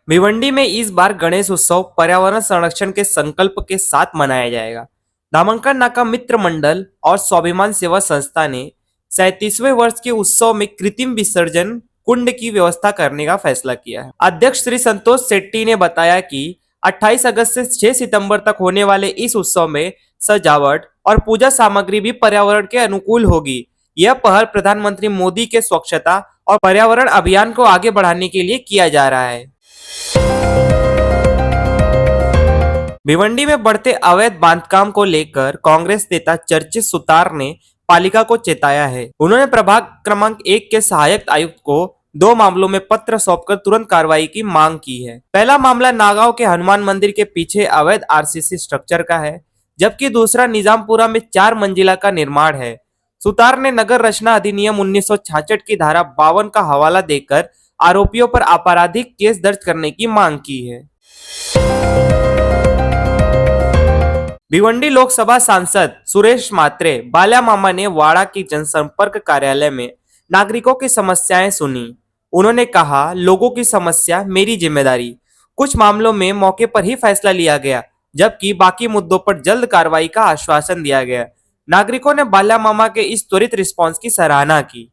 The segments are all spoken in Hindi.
भिवंडी में इस बार गणेश उत्सव पर्यावरण संरक्षण के संकल्प के साथ मनाया जाएगा। नामांकन नाका मित्र मंडल और स्वाभिमान सेवा संस्था ने 37वें वर्ष के उत्सव में कृत्रिम विसर्जन कुंड की व्यवस्था करने का फैसला किया है। अध्यक्ष श्री संतोष शेट्टी ने बताया कि 28 अगस्त से 6 सितंबर तक होने वाले इस उत्सव में सजावट और पूजा सामग्री भी पर्यावरण के अनुकूल होगी। यह पहल प्रधानमंत्री मोदी के स्वच्छता और पर्यावरण अभियान को आगे बढ़ाने के लिए किया जा रहा है। भिवंडी में बढ़ते अवैध बांधकाम को लेकर कांग्रेस नेता चर्चित सुतार ने पालिका को चेताया है। उन्होंने प्रभाग क्रमांक 1 के सहायक आयुक्त को 2 मामलों में पत्र सौंपकर तुरंत कार्रवाई की मांग की है। पहला मामला नागांव के हनुमान मंदिर के पीछे अवैध आरसीसी स्ट्रक्चर का है, जबकि दूसरा निजामपुरा में 4 मंजिला का निर्माण है। सुतार ने नगर रचना अधिनियम 1966 की धारा 52 का हवाला देकर आरोपियों पर आपराधिक केस दर्ज करने की मांग की है। भिवंडी लोकसभा सांसद सुरेश मात्रे बाल्या मामा ने वाड़ा की जनसंपर्क कार्यालय में नागरिकों की समस्याएं सुनी। उन्होंने कहा, लोगों की समस्या मेरी जिम्मेदारी। कुछ मामलों में मौके पर ही फैसला लिया गया, जबकि बाकी मुद्दों पर जल्द कार्रवाई का आश्वासन दिया गया। नागरिकों ने बाल्या मामा के इस त्वरित रिस्पांस की सराहना की।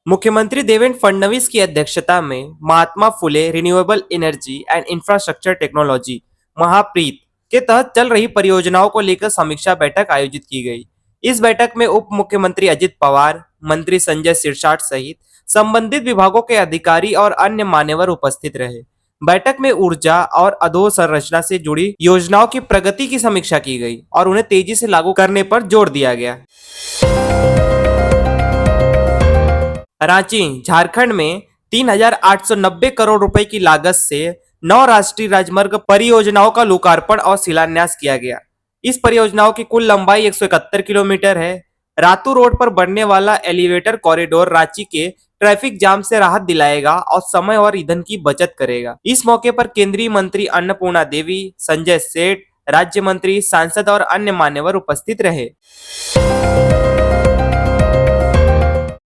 मुख्यमंत्री देवेंद्र फडणवीस की अध्यक्षता में Mahatma Phule renewable energy and infrastructure technology Mahapreit के तहत चल रही परियोजनाओं को लेकर समीक्षा बैठक आयोजित की गई। इस बैठक में उप मुख्यमंत्री अजित पवार, मंत्री संजय सिरसाट सहित संबंधित विभागों के अधिकारी और अन्य मान्यवर उपस्थित रहे। बैठक में ऊर्जा और अधोसंरचना से जुड़ी योजनाओं की प्रगति की समीक्षा की गई और उन्हें तेजी से लागू करने पर जोर दिया गया। रांची, झारखंड में 3,890 करोड़ रुपए की लागत से 9 राष्ट्रीय राजमार्ग परियोजनाओं का लोकार्पण और शिलान्यास किया गया। इस परियोजनाओं की कुल लंबाई 171 किलोमीटर है। रातू रोड पर बनने वाला एलिवेटर कॉरिडोर रांची के ट्रैफिक जाम से राहत दिलाएगा और समय और ईंधन की बचत करेगा। इस मौके पर केंद्रीय मंत्री अन्नपूर्णा देवी, संजय सेठ, राज्य मंत्री, सांसद और अन्य मान्यवर उपस्थित रहे।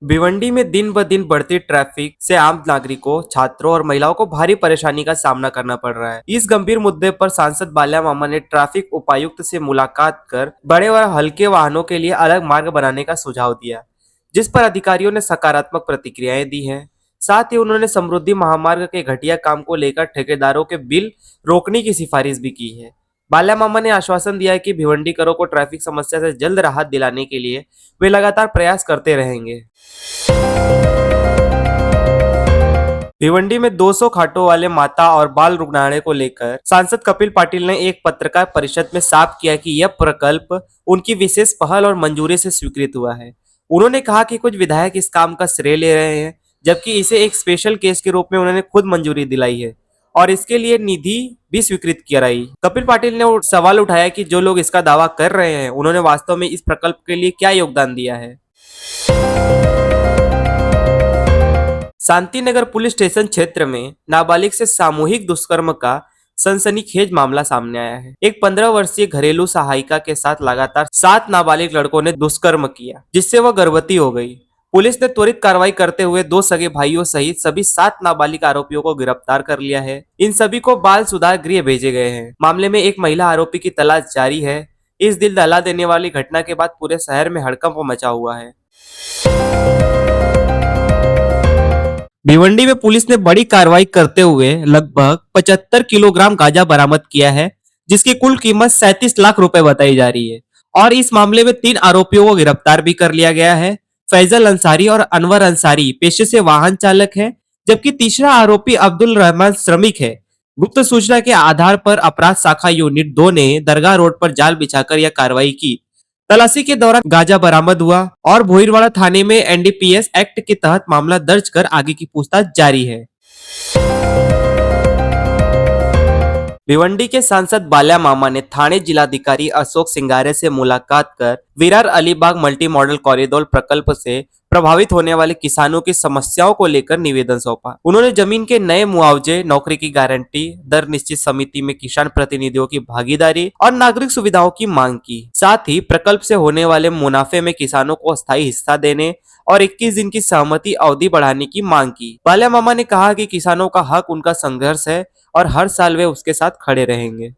भिवंडी में दिन ब दिन बढ़ती ट्रैफिक से आम नागरिकों, छात्रों और महिलाओं को भारी परेशानी का सामना करना पड़ रहा है। इस गंभीर मुद्दे पर सांसद बाल्या मामा ने ट्रैफिक उपायुक्त से मुलाकात कर बड़े और हल्के वाहनों के लिए अलग मार्ग बनाने का सुझाव दिया, जिस पर अधिकारियों ने सकारात्मक प्रतिक्रियाएं दी हैं। साथ ही उन्होंने समृद्धि महामार्ग के घटिया काम को लेकर ठेकेदारों के बिल रोकने की सिफारिश भी की है। बाल्या मामा ने आश्वासन दिया है कि भिवंडीकरों को ट्रैफिक समस्या से जल्द राहत दिलाने के लिए वे लगातार प्रयास करते रहेंगे। भिवंडी में 200 खाटों वाले माता और बाल रुग्णालय को लेकर सांसद कपिल पाटिल ने एक पत्रकार परिषद में साफ किया कि यह प्रकल्प उनकी विशेष पहल और मंजूरी से स्वीकृत हुआ है। उन्होंने कहा कि कुछ विधायक इस काम का श्रेय ले रहे हैं, जबकि इसे एक स्पेशल केस के रूप में उन्होंने खुद मंजूरी दिलाई है और इसके लिए निधि भी स्वीकृत कराई। कपिल पाटिल ने सवाल उठाया कि जो लोग इसका दावा कर रहे हैं, उन्होंने वास्तव में इस प्रकल्प के लिए क्या योगदान दिया है। शांतिनगर पुलिस स्टेशन क्षेत्र में नाबालिग से सामूहिक दुष्कर्म का सनसनीखेज मामला सामने आया है। एक 15 वर्षीय घरेलू सहायिका के साथ लगातार 7 नाबालिग लड़कों ने दुष्कर्म किया, जिससे वह गर्भवती हो गई। पुलिस ने त्वरित कार्रवाई करते हुए 2 सगे भाइयों सहित सभी 7 नाबालिग आरोपियों को गिरफ्तार कर लिया है। इन सभी को बाल सुधार गृह भेजे गए हैं। मामले में एक महिला आरोपी की तलाश जारी है। इस दिल दहला देने वाली घटना के बाद पूरे शहर में हड़कंप मचा हुआ है। भिवंडी में पुलिस ने बड़ी कार्रवाई करते हुए लगभग 75 किलोग्राम गांजा बरामद किया है, जिसकी कुल कीमत 37 लाख रुपए बताई जा रही है और इस मामले में 3 आरोपियों को गिरफ्तार भी कर लिया गया है। फैजल अंसारी और अनवर अंसारी पेशे से वाहन चालक है, जबकि तीसरा आरोपी अब्दुल रहमान श्रमिक है। गुप्त सूचना के आधार पर अपराध शाखा यूनिट 2 ने दरगाह रोड पर जाल बिछाकर यह कार्रवाई की। तलाशी के दौरान गांजा बरामद हुआ और भोईरवाड़ा थाने में एनडीपीएस एक्ट के तहत मामला दर्ज कर आगे की पूछताछ जारी है। भिवंडी के सांसद बाल्या मामा ने थाने जिलाधिकारी अशोक सिंगारे से मुलाकात कर Virar Alibag multi modal corridor प्रकल्प से प्रभावित होने वाले किसानों की समस्याओं को लेकर निवेदन सौंपा। उन्होंने जमीन के नए मुआवजे, नौकरी की गारंटी, दर निश्चित समिति में किसान प्रतिनिधियों की भागीदारी और नागरिक सुविधाओं की मांग की। साथ ही प्रकल्प से होने वाले मुनाफे में किसानों को अस्थायी हिस्सा देने और 21 दिन की सहमति अवधि बढ़ाने की मांग की। बाल्या मामा ने कहा कि किसानों का हक उनका संघर्ष है और हर साल वे उसके साथ खड़े रहेंगे।